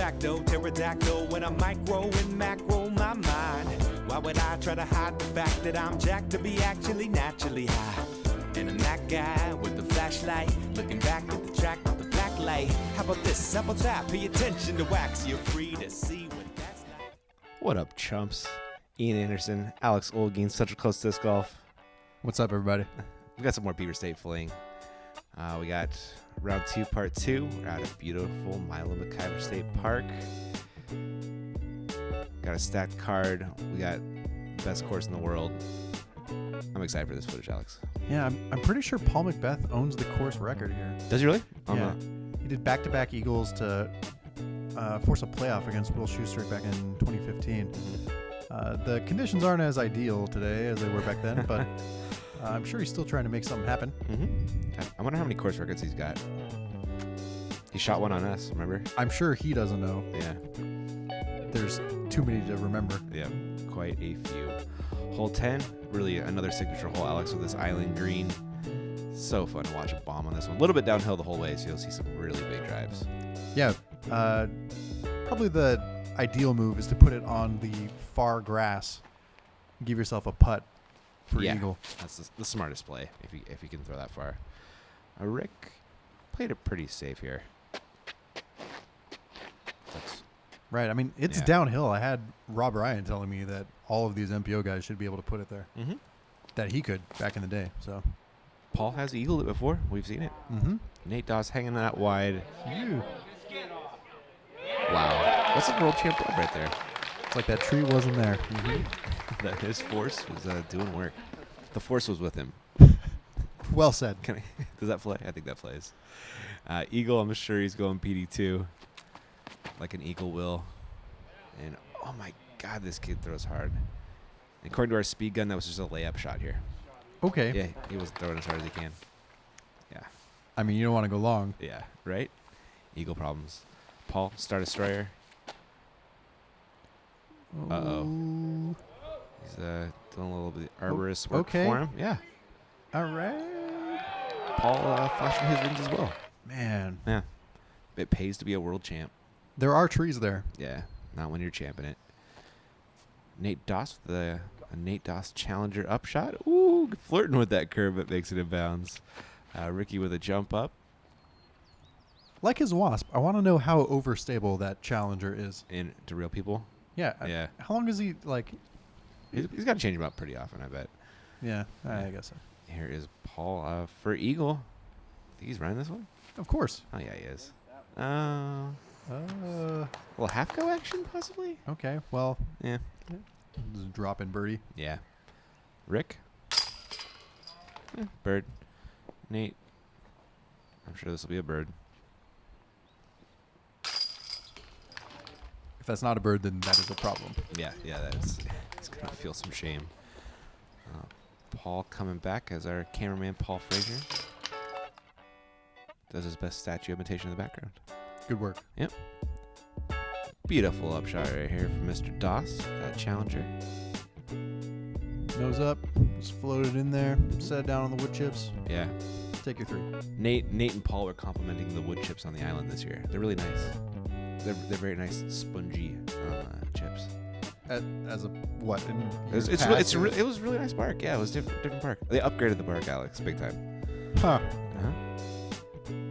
facto, pterodactyl when I'm micro and macro my mind. Why would I try to hide the fact that I'm jacked to be actually naturally high? And I'm that guy with the flashlight, looking back at the track with the black light. How about this? How about that? Pay attention to wax. You're free to see what that's like. What up, chumps? Ian Anderson, Alex Olgeen, Central Coast Disc Golf. What's up, everybody? We got some more Beaver State Fling. We got round 2, part 2. We're out of beautiful Milo State Park. Got a stacked card. We got best course in the world. I'm excited for this footage, Alex. Yeah, I'm pretty sure Paul McBeth owns the course record here. Does he really? Yeah. He did back-to-back eagles to force a playoff against Will Schuster back in 2015. The conditions aren't as ideal today as they were back then, but I'm sure he's still trying to make something happen. Mm-hmm. I wonder how many course records he's got. He shot one on us, remember? I'm sure he doesn't know. Yeah. There's too many to remember. Yeah, quite a few. Hole 10, really another signature hole, Alex, with this island green. So fun to watch a bomb on this one. A little bit downhill the whole way, so you'll see some really big drives. Yeah, probably the ideal move is to put it on the far grass. Give yourself a putt for eagle. That's the smartest play if you can throw that far. Rick played it pretty safe here. Right. I mean, it's downhill. I had Rob Ryan telling me that all of these MPO guys should be able to put it there. Mm-hmm. That he could back in the day. So Paul has eagled it before. We've seen it. Mm-hmm. Nate Doss hanging that wide. Ew. Wow. That's a world champ right there. It's like that tree wasn't there. Mm-hmm. That his force was doing work. The force was with him. Well said. Does that play? I think that plays. Eagle, I'm sure he's going PD2. Like an eagle will. And oh my God, this kid throws hard. And according to our speed gun, that was just a layup shot here. Okay. Yeah, he was throwing as hard as he can. Yeah. I mean, you don't want to go long. Yeah, right? Eagle problems. Paul, start a destroyer. Uh-oh. He's doing a little bit arborist work for him. Yeah. All right. Paul flashing his wings as well. Man. Yeah. It pays to be a world champ. There are trees there. Yeah, not when you're champing it. Nate Doss with a Nate Doss Challenger upshot. Ooh, flirting with that curve, but makes it in bounds. Ricky with a jump up. Like his Wasp, I want to know how overstable that Challenger is. To real people? Yeah. Yeah. How long is he, like... He's got to change him up pretty often, I bet. Yeah, I guess so. Here is Paul for Eagle. Think he's running this one? Of course. Oh, yeah, he is. Well, half go action, possibly? Okay, well... Yeah. Just drop in birdie. Yeah. Rick? Bird. Nate. I'm sure this will be a bird. If that's not a bird, then that is a problem. Yeah, it's going to feel some shame. Paul coming back as our cameraman, Paul Frazier. Does his best statue imitation in the background. Good work. Yep. Beautiful upshot right here from Mr. Doss, that Challenger. Nose up, just floated in there, set it down on the wood chips. Yeah. Take your 3. Nate and Paul were complimenting the wood chips on the island this year. They're really nice. They're very nice, spongy chips. As a what? It was really nice bark. Yeah, it was different bark. They upgraded the bark, Alex, big time. Huh. Uh-huh.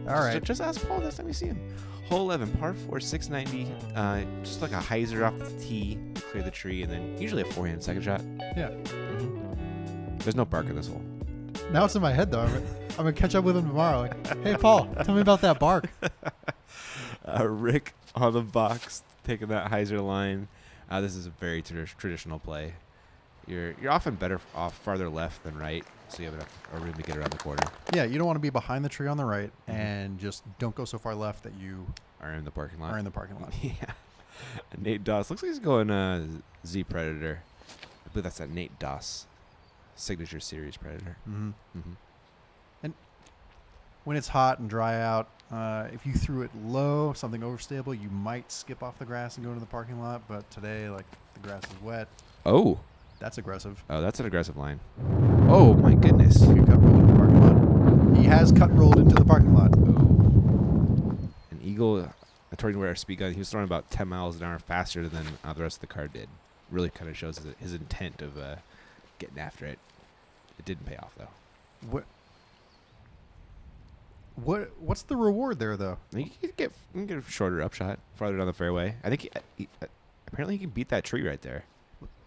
All right. Just ask Paul next time you see him. Hole 11, par 4, 690. Just like a hyzer off the tee, clear the tree, and then usually a forehand second shot. Yeah. Mm-hmm. There's no bark in this hole. Now it's in my head, though. I'm going to catch up with him tomorrow. Like, hey, Paul, tell me about that bark. Rick on the box, taking that hyzer line. This is a very traditional play. You're often better off farther left than right, so you have enough room to get around the corner. Yeah, you don't want to be behind the tree on the right, and just don't go so far left that you are in the parking lot. Yeah. Nate Doss looks like he's going Z Predator. I believe that's that Nate Doss signature series Predator. Mm-hmm. Mm-hmm. And when it's hot and dry out, if you threw it low, something overstable, you might skip off the grass and go into the parking lot. But today, like, the grass is wet. Oh. That's aggressive. Oh, that's an aggressive line. Oh, my goodness. He cut rolled into the parking lot. He has cut rolled into the parking lot. Oh. An eagle according to where our speed gun, he was throwing about 10 miles an hour faster than the rest of the card did. Really kind of shows his intent of getting after it. It didn't pay off, though. What's the reward there, though? You can get a shorter upshot, farther down the fairway. I think apparently he can beat that tree right there.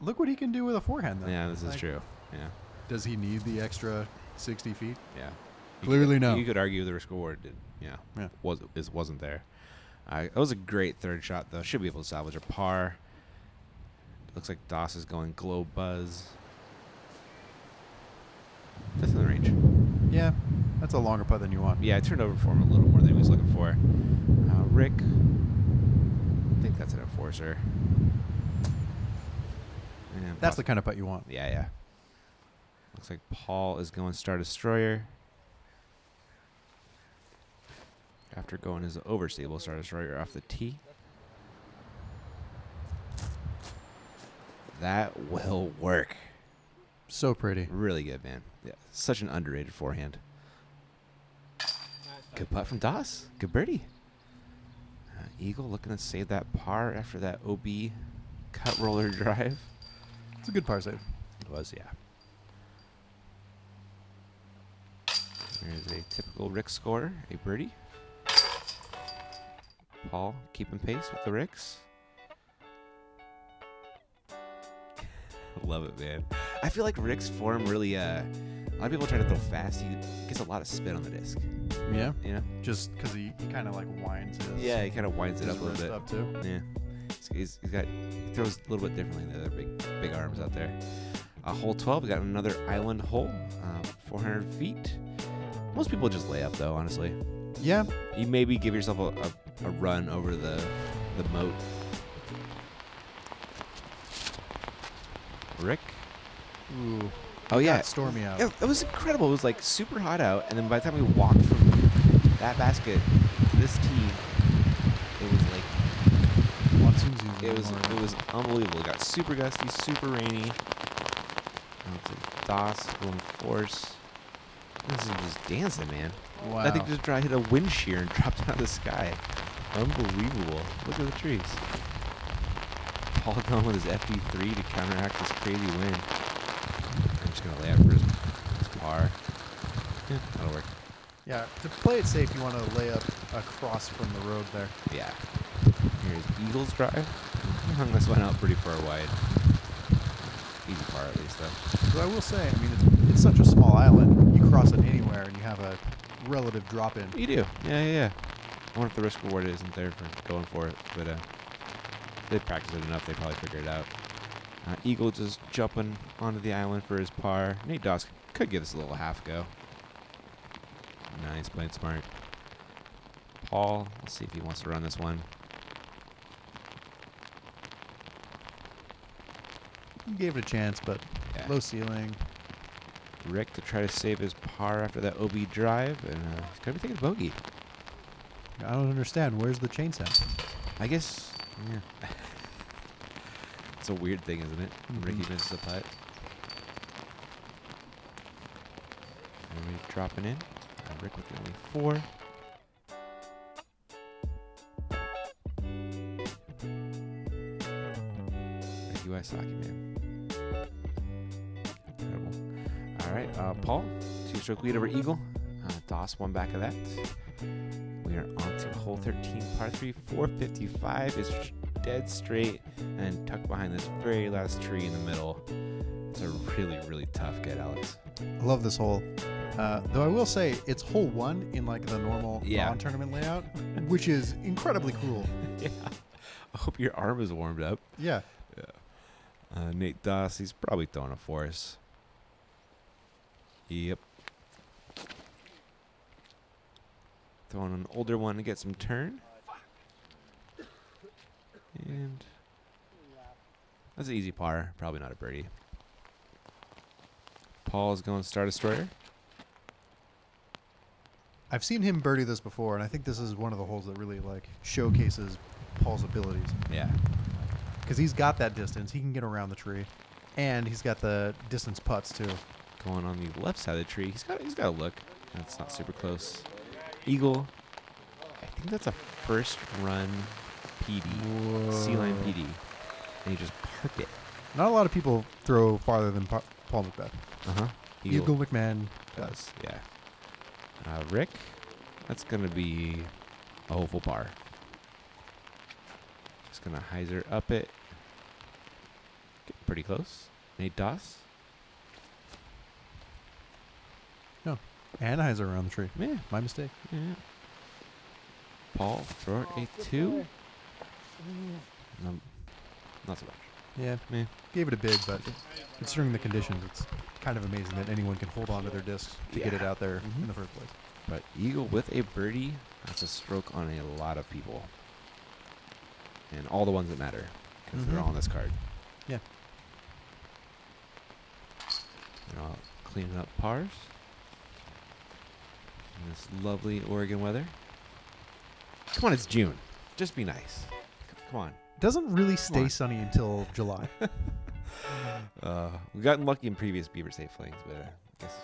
Look what he can do with a forehand, though. Yeah, this is true. Yeah. Does he need the extra 60 feet? Yeah. Clearly no. You could argue the risk reward wasn't there. That was a great third shot, though. Should be able to salvage a par. Looks like Doss is going glow buzz. That's in the range. Yeah, that's a longer putt than you want. Yeah, I turned over for him a little more than he was looking for. Rick, I think that's an enforcer. And That's the kind of putt you want. Yeah. Looks like Paul is going Star Destroyer. After going his overstable Star Destroyer off the tee. That will work. So pretty. Really good, man. Yeah, such an underrated forehand. Good putt from Doss. Good birdie. Eagle looking to save that par after that OB cut roller drive. It's a good par save. It was, yeah. There's a typical Rick score, a birdie. Paul keeping pace with the Ricks. Love it, man. I feel like Rick's form really, a lot of people try to throw fast. He gets a lot of spin on the disc. Yeah? You know? Just because he kind of like winds his Yeah, he kind of winds it his up a little wrist bit. up too. Yeah. He throws a little bit differently than the other big arms out there. Hole 12, we got another island hole, 400 feet. Most people just lay up, though, honestly. Yeah. You maybe give yourself a run over the moat. Rick? Ooh. Oh, yeah. Got stormy out. It was incredible. It was like super hot out, and then by the time we walked from that basket to this tee, it was like Monsoon season. it was unbelievable. It got super gusty, super rainy. Doss going force. This is just dancing, man. Wow. That thing just hit a wind shear and dropped out of the sky. Unbelievable. Look at the trees. Paul going with his FD3 to counteract this crazy wind. I'm just going to lay out for his par. Yeah, that'll work. Yeah, to play it safe, you want to lay up across from the road there. Yeah. Here's Eagles drive. He hung this one out pretty far wide. Easy par at least, though. So I will say, I mean, it's such a small island. You cross it anywhere, and you have a relative drop in. You do. Yeah. I wonder if the risk reward isn't there for going for it, but if they practice it enough, they probably figure it out. Eagle just jumping onto the island for his par. Nate Doss could give us a little half go. Nice, playing smart. Paul, let's see if he wants to run this one. He gave it a chance, but Yeah. low ceiling. Rick to try to save his par after that OB drive, and he's going to be taking a bogey. I don't understand. Where's the chain set? I guess, yeah. It's a weird thing, isn't it? Ricky misses a putt. And we dropping in. Rick with the only 4. Ricky Wysocki, man. Incredible. All right, Paul, 2-stroke lead over Eagle. Doss one back of that. We are on to hole 13, par 3, 455 is dead straight and tucked behind this very last tree in the middle. It's a really, really tough get, Alex. I love this hole. Though I will say, it's hole 1 in like the normal non-tournament layout, which is incredibly cruel. Yeah. I hope your arm is warmed up. Yeah. Nate Doss, he's probably throwing a force. Yep. Throwing an older one to get some turn. And that's an easy par. Probably not a birdie. Paul is going Star Destroyer. I've seen him birdie this before, and I think this is one of the holes that really like showcases Paul's abilities. Yeah. Because he's got that distance. He can get around the tree. And he's got the distance putts, too. Going on the left side of the tree. He's got a look. That's not super close. Eagle. I think that's a first run PD, C-line PD, and he just parked it. Not a lot of people throw farther than Paul McBeth. Uh-huh. Eagle McMahon does. Yeah. Rick, that's going to be a hopeful par. Just going to hyzer up it. Getting pretty close. Nate Doss. No. Anheuser around the tree. Yeah. My mistake. Yeah. Paul, throw it a 2. No, not so much. Yeah. Yeah. Gave it a bid, but considering the conditions, it's kind of amazing that anyone can hold on to their discs to get it out there in the first place. But Eagle with a birdie, that's a stroke on a lot of people. And all the ones that matter, because they're all on this card. Yeah. They're all cleaning up pars. In this lovely Oregon weather. Come on, it's June. Just be nice. Come on. Doesn't really stay on. sunny until July. We've gotten lucky in previous Beaver State Flings, but I guess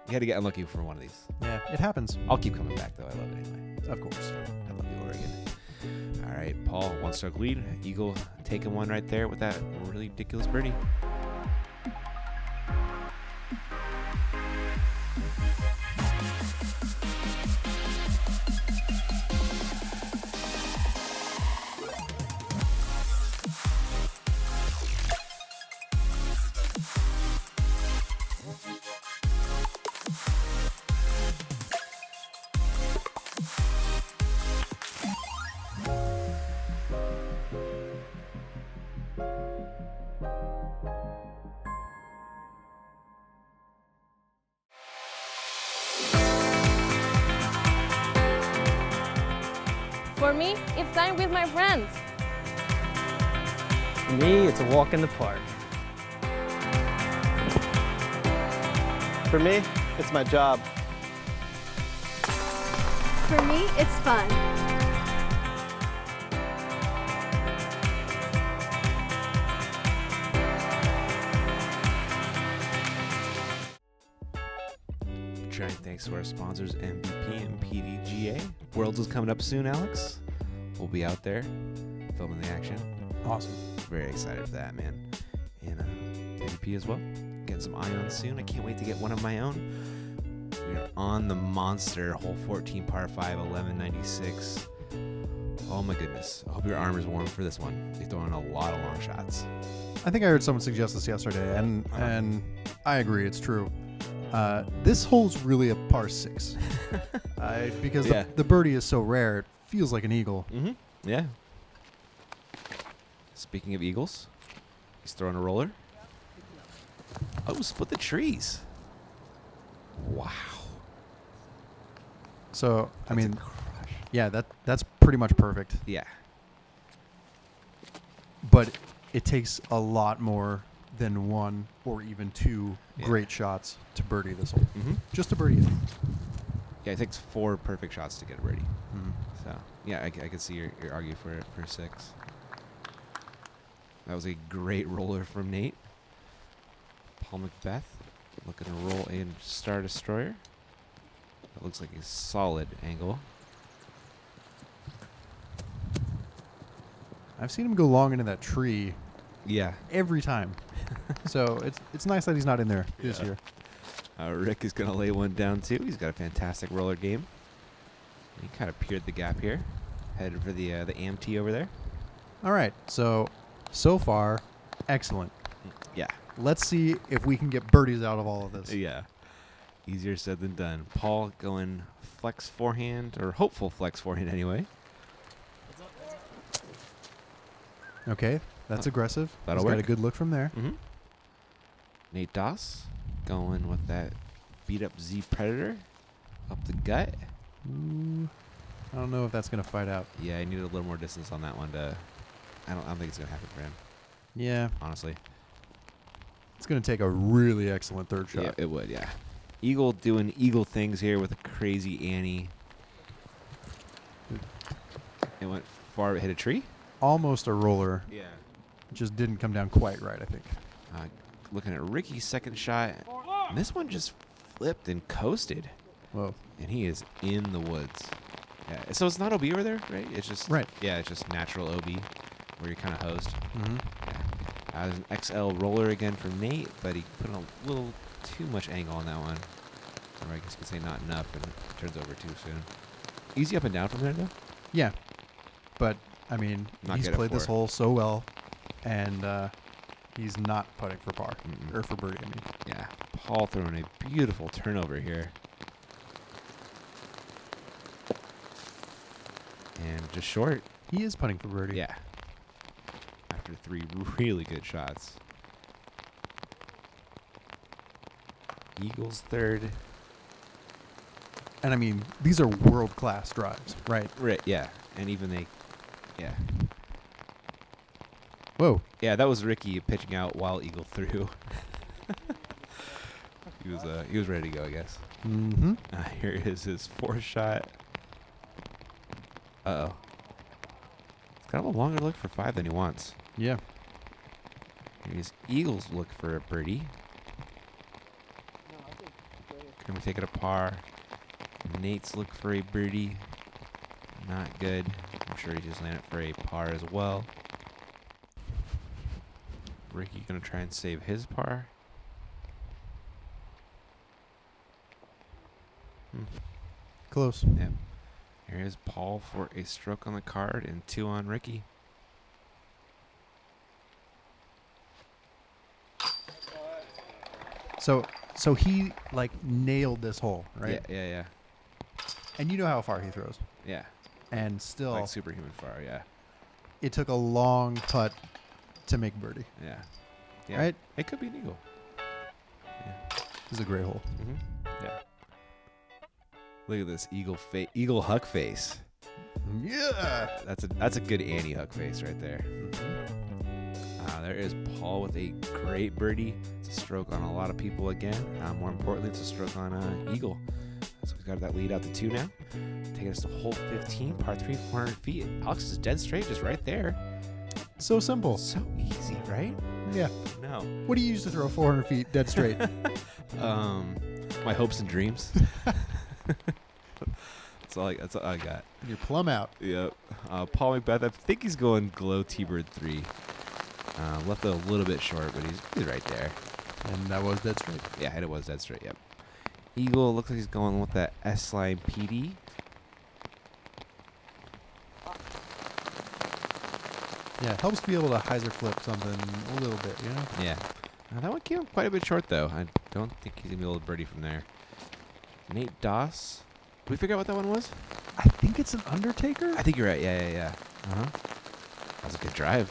you had to get unlucky for one of these. Yeah, it happens. I'll keep coming back, though. I love it anyway. Of course. I love you, Oregon. All right, Paul, 1-stroke lead. Eagle taking one right there with that really ridiculous birdie. For me, it's time with my friends. For me, it's a walk in the park. For me, it's my job. For me, it's fun. Giant thanks to our sponsors, MVP and PDGA. Worlds is coming up soon, Alex. We'll be out there filming the action. Awesome. Very excited for that, man. And MVP as well. Getting some ions soon. I can't wait to get one of my own. We are on the monster, hole 14, par 5, 1196. Oh my goodness. I hope your arm is warm for this one. You're throwing a lot of long shots. I think I heard someone suggest this yesterday, and I agree, it's true. This hole's really a par 6 because the birdie is so rare. It feels like an eagle. Mm-hmm. Yeah. Speaking of eagles, he's throwing a roller. Oh, split the trees. Wow. So That's I mean, a crush. yeah, that's pretty much perfect. Yeah. But it takes a lot more than one or even two great shots to birdie this hole. Mm-hmm. Just to birdie it. Yeah, it takes 4 perfect shots to get a birdie. Mhm. So, yeah, I can see your argue for 6. That was a great roller from Nate. Paul McBeth looking to roll a Star Destroyer. That looks like a solid angle. I've seen him go long into that tree Yeah. every time. So it's nice that he's not in there this year. Rick is going to lay one down, too. He's got a fantastic roller game. He kind of peered the gap here. Headed for the AMT over there. All right. So far, excellent. Yeah. Let's see if we can get birdies out of all of this. Yeah. Easier said than done. Paul going flex forehand, or hopeful flex forehand anyway. Okay. That's aggressive. That'll He's got work. a good look from there. Mm-hmm. Nate Doss going with that beat up Z Predator up the gut. Ooh, I don't know if that's going to fight out. Yeah, I needed a little more distance on that one to. I don't think it's gonna happen for him, Yeah. honestly. It's going to take a really excellent third shot. Yeah, it would. Yeah. Eagle doing eagle things here with a crazy Annie. It went far, hit a tree. Almost a roller. Yeah. Just didn't come down quite right, I think. Looking at Ricky's second shot. And this one just flipped and coasted. Whoa. And he is in the woods. Yeah. So it's not OB over there, right? It's just Right. Yeah, it's just natural OB where you're kind of host. Mm-hmm. There's an XL roller again for Nate, but he put a little too much angle on that one. Or I guess you could say not enough, and it turns over too soon. Easy up and down from there, though? Yeah. But, I mean, Not he's good at played this four. hole so well, and he's not putting for par. Mm-mm. Or for birdie, I mean. Yeah. Paul throwing a beautiful turnover here. And just short. He is putting for birdie. Yeah. After 3 really good shots. Eagles third. And, I mean, these are world-class drives, right? Right, yeah. And even they, yeah. Whoa. Yeah, that was Ricky pitching out while Eagle threw. He was ready to go, I guess. Mm-hmm. Here is his 4th shot. Uh-oh. He's got a longer look for 5 than he wants. Yeah. Here's Eagles look for a birdie. Gonna take it a par. Nate's look for a birdie. Not good. I'm sure he just landed for a par as well. Ricky gonna try and save his par. Close. Yep. Here's Paul for a stroke on the card and 2 on Ricky. So he, like, nailed this hole, right? Yeah. And you know how far he throws. Yeah. And still, Like superhuman far, yeah. it took a long putt to make birdie. Yeah. Right? It could be an eagle. This is a great hole. Mm-hmm. Yeah. Look at this eagle huck face. Yeah. That's a good Annie huck face right there. There is Paul with a great birdie. It's a stroke on a lot of people again. More importantly, it's a stroke on Eagle. So we've got that lead out to 2 now. Taking us to hole 15, par 3, 400 feet. Alex is dead straight, just right there. So simple. So easy, right? Yeah. No. What do you use to throw 400 feet dead straight? My hopes and dreams. That's all I got. You're plumb out. Yep. Paul McBeth, I think he's going glow T-Bird 3. Left it a little bit short, but he's right there. And that was dead straight. Yeah, and it was dead straight, yep. Eagle looks like he's going with that S-Line PD. Yeah, it helps to be able to hyzer flip something a little bit, you know? Yeah. That one came up quite a bit short, though. I don't think he's going to be able to birdie from there. Nate Doss. Did we figure out what that one was? I think it's an Undertaker. I think you're right. Yeah. Uh-huh. That was a good drive.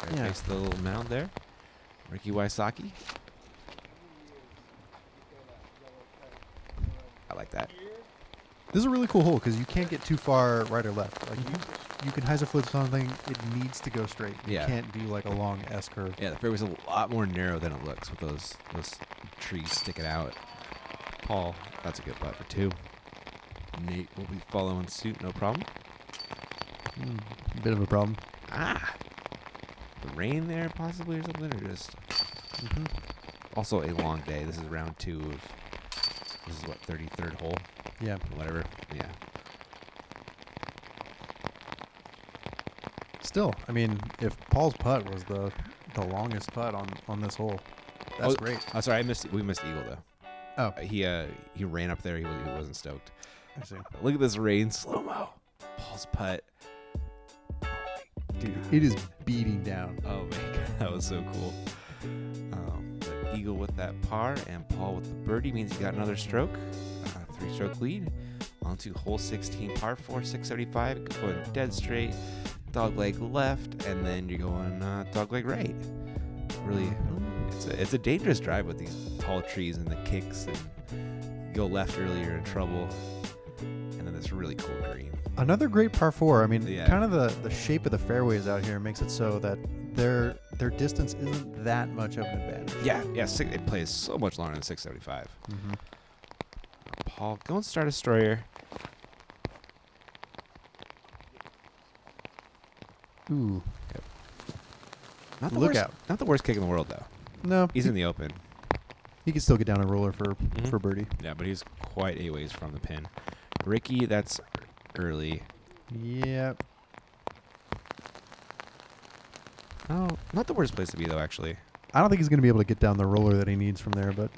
Right Yeah. next to the little mound there. Ricky Wysocki. I like that. This is a really cool hole because you can't get too far right or left. Like you can hyzer flip something, it needs to go straight. Yeah. You can't do like a long S curve. Yeah, the fairway's a lot more narrow than it looks with those trees sticking out. Paul, that's a good putt for 2. Nate will be following suit, no problem. Bit of a problem. The rain there possibly or something, or just... Also a long day. This is round 2 of... This is what, 33rd hole? Yeah. Whatever. Yeah. Still, I mean, if Paul's putt was the longest putt on this hole, that's great. Oh, sorry, we missed Eagle though. Oh, He ran up there. He wasn't stoked. I see. Look at this rain slow mo. Paul's putt. Dude, it is beating down. Oh man, that was so cool. But Eagle with that par and Paul with the birdie means he got another stroke. 3-stroke lead. On to hole 16, par 4, 675. Going dead straight. Dogleg left, and then you're going dogleg right. Really, it's a dangerous drive with these tall trees and the kicks, and you go left early, you're in trouble. And then this really cool green. Another great par 4. I mean, Yeah. kind of the shape of the fairways out here makes it so that their distance isn't that much of an advantage. Yeah, it plays so much longer than 675. Paul, go and start a destroyer. Ooh. Not the Look worst, out. Not the worst kick in the world, though. No, He's in the open. he can still get down a roller for birdie. Yeah, but he's quite a ways from the pin. Ricky, that's early. Yep. Oh, not the worst place to be, though, actually. I don't think he's going to be able to get down the roller that he needs from there, but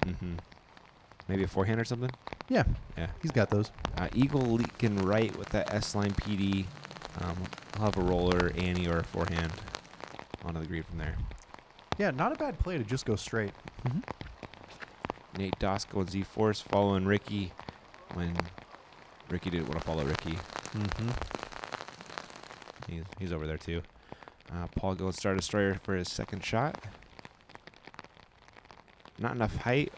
Maybe a forehand or something? yeah, Yeah. he's got those. Eagle leaking right with that S-line PD. I'll have a roller, Annie, or a forehand onto the green from there. Yeah, not a bad play to just go straight. Nate Doss going Z-Force, following Ricky when Ricky didn't want to follow Ricky. He's over there, too. Paul going Star Destroyer for his second shot. Not enough height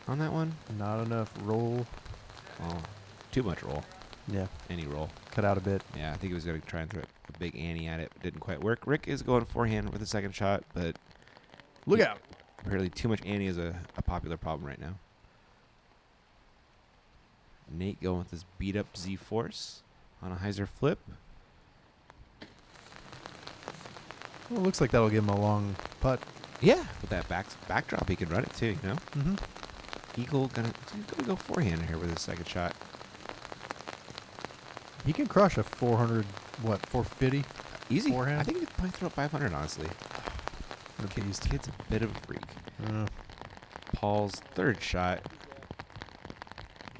on that one. Not enough roll. Oh, too much roll. Yeah, Any roll. cut out a bit. Yeah, I think he was going to try and throw a big Annie at it. Didn't quite work. Rick is going forehand with the second shot, but Look out. apparently too much Annie is a popular problem right now. Nate going with his beat-up Z-Force on a hyzer flip. Well, it looks like that'll give him a long putt. Yeah, with that backdrop, he can run it too, you know? Eagle he's gonna go forehand here with his second shot. He can crush a 400, 450? Easy. Forehand? I think he could probably throw 500, honestly. Kid's a bit of a freak. Paul's third shot.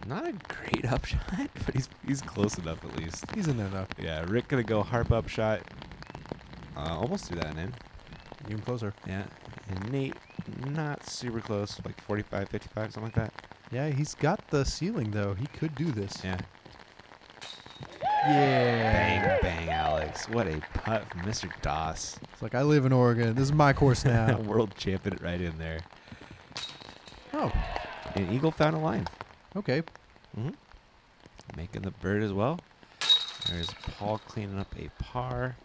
Not a great up shot, but he's close enough at least. He's in there, though. Yeah, Rick gonna go harp up shot. Almost threw that and in. Even closer. Yeah. And Nate, not super close, like 45, 55, something like that. Yeah, he's got the ceiling, though. He could do this. Yeah. Yeah. Bang, bang, Alex. What a putt from Mr. Doss. It's like, I live in Oregon. This is my course now. World champion right in there. Oh, And Eagle found a line. okay. Making the bird as well. There's Paul cleaning up a par.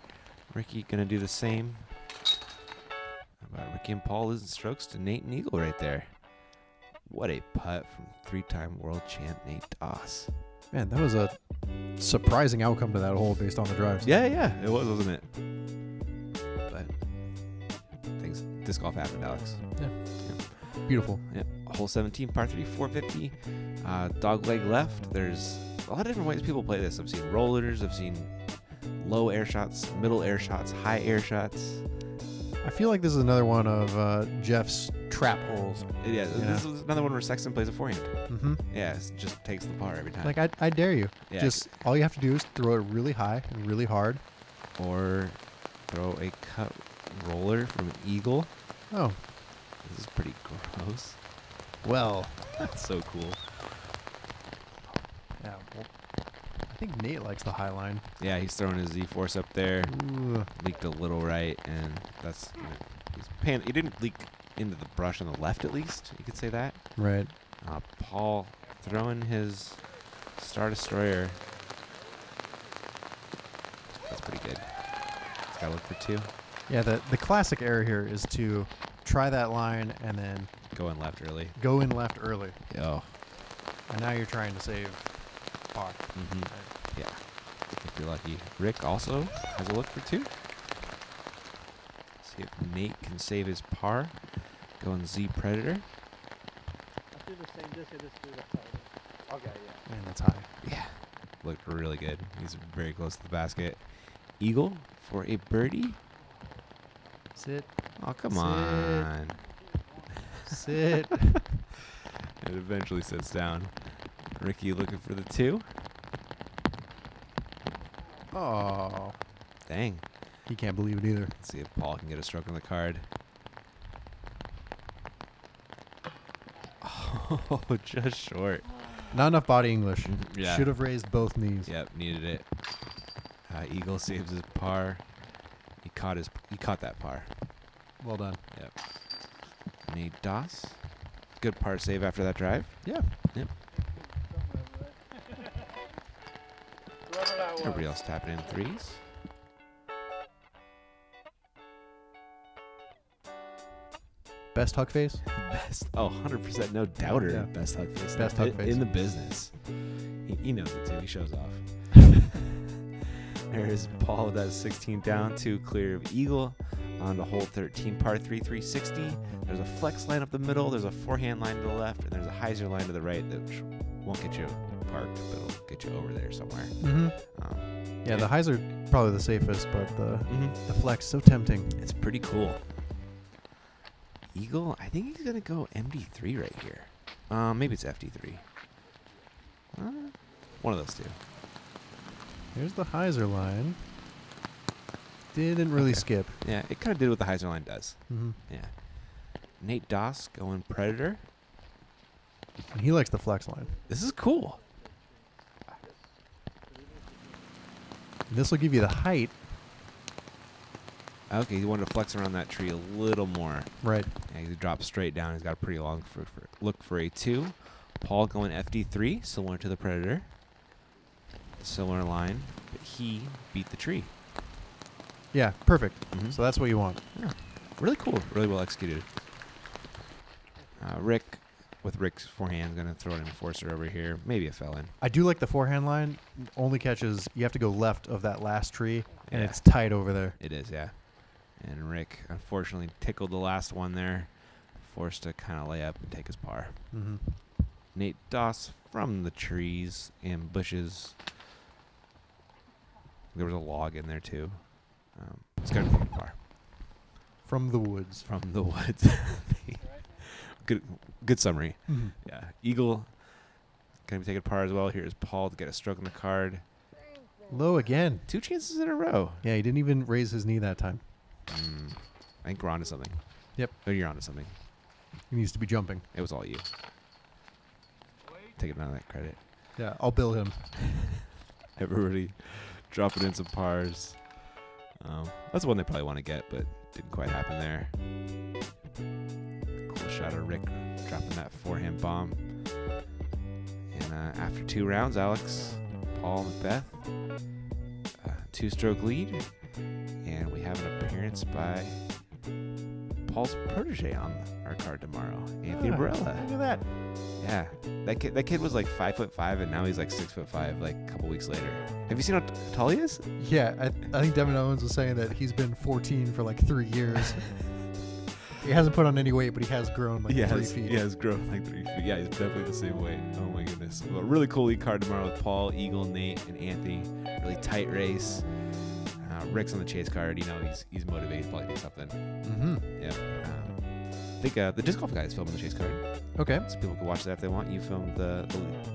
Ricky gonna do the same. How about Ricky and Paul losing strokes to Nate and Eagle right there. What a putt from three-time world champ Nate Doss. Man, that was a surprising outcome to that hole based on the drives. Yeah, it was, wasn't it? But things, disc golf happened, Alex. Beautiful. Yeah. Hole 17, par 3, 450. Dogleg left. There's a lot of different ways people play this. I've seen rollers. I've seen low air shots, middle air shots, high air shots. I feel like this is another one of Jeff's trap holes. Yeah, this is another one where Sexton plays a forehand. Yeah, it just takes the par every time. Like, I dare you. Yeah. Just all you have to do is throw it really high and really hard. Or throw a cut roller from an Eagle. Oh, This is pretty gross. well. That's so cool. Yeah, well, I think Nate likes the high line. Yeah, he's throwing his Z-Force up there. Ooh. Leaked a little right, and that's... he's paying. He didn't leak into the brush on the left, at least. You could say that. Right. Paul throwing his Star Destroyer. That's pretty good. He's got to look for two. Yeah, the classic error here is to try that line and then Going left early. go in left early. Oh. And now you're trying to save par. Yeah. If you're lucky. Rick also has a look for two. See if Nate can save his par. Going Z Predator. I'll do the same. Just do the Okay, yeah. Man, that's high. Yeah. Looked really good. He's very close to the basket. Eagle for a birdie. Sit. Oh, come Sit. on. Sit. It eventually sits down. Ricky looking for the two. Oh. Dang. He can't believe it either. Let's see if Paul can get a stroke on the card. Oh, just short. Not enough body English. Yeah. Should have raised both knees. Yep, needed it. Eagle saves his par. He caught that par. Well done. Yep. Nate Doss. Good par save after that drive. Yeah. Yep. Everybody else tapping in threes. Best huck face? Best. Oh, 100%. No doubter. Yeah. Best hug face. Best hug face. In the business. He knows it too. He shows off. There's Paul with that 16 down, 2 clear of Eagle on the hole 13, par 3, 360. There's a flex line up the middle. There's a forehand line to the left, and there's a hyzer line to the right, which won't get you parked, but it'll get you over there somewhere. Mm-hmm. Yeah, the highs are probably the safest, but the flex so tempting. It's pretty cool. Eagle, I think he's gonna go MD3 right here. Maybe it's FD3. One of those two. Here's the hyzer line. Didn't really skip. Yeah, it kind of did what the hyzer line does. Mm-hmm. Yeah. Nate Doss going Predator. And he likes the flex line. This is cool. This will give you the height. Okay, he wanted to flex around that tree a little more. Right. Yeah, he drops straight down. He's got a pretty long look for a 2. Paul going FD3, similar to the Predator. Similar line, but he beat the tree. Yeah, perfect. Mhm. So that's what you want. Yeah. Really cool. Really well executed. Rick, with Rick's forehand, going to throw an enforcer over here. Maybe a felon. I do like the forehand line. Only catches, you have to go left of that last tree, and Yeah. it's tight over there. It is, yeah. And Rick, unfortunately, tickled the last one there. Forced to kind of lay up and take his par. Mm-hmm. Nate Doss from the trees and bushes. There was a log in there, too. It's going to take a par. From the woods. From the woods. Good summary. Mm-hmm. Yeah. Eagle going to be taking par as well. Here's Paul to get a stroke on the card. Low again. 2 chances in a row. Yeah, he didn't even raise his knee that time. I think we're onto something. Yep. Oh, you're onto something. He needs to be jumping. It was all you. Taking none of that credit. Yeah, I'll bill him. Everybody dropping in some pars. That's the one they probably want to get, but didn't quite happen there. Cool shot of Rick dropping that forehand bomb. And after 2 rounds, Alex, Paul, McBeth, 2-stroke lead. And we have an appearance by Paul's protege on our card tomorrow, Anthony Barella. Look at that. Yeah, that kid was like 5'5", and now he's like 6'5", like a couple weeks later. Have you seen how tall he is? Yeah, I think Devin Owens was saying that he's been 14 for like 3 years. He hasn't put on any weight, but he has grown like 3 feet. He has grown like 3 feet. Yeah, he's definitely the same weight. Oh my goodness. Well, really cool lead card tomorrow with Paul, Eagle, Nate, and Anthony. Really tight race. Rick's on the chase card. You know, he's motivated. He's probably doing something. Mm-hmm. Yeah. I think the disc golf guy is filming the chase card. Okay. So people can watch that if they want. You filmed the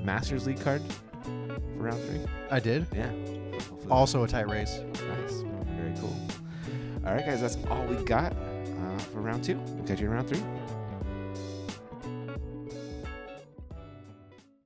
Masters lead card for round 3. I did. Yeah. Also a tight race. Nice. Very cool. All right, guys. That's all we got for round 2. We'll catch you in round 3.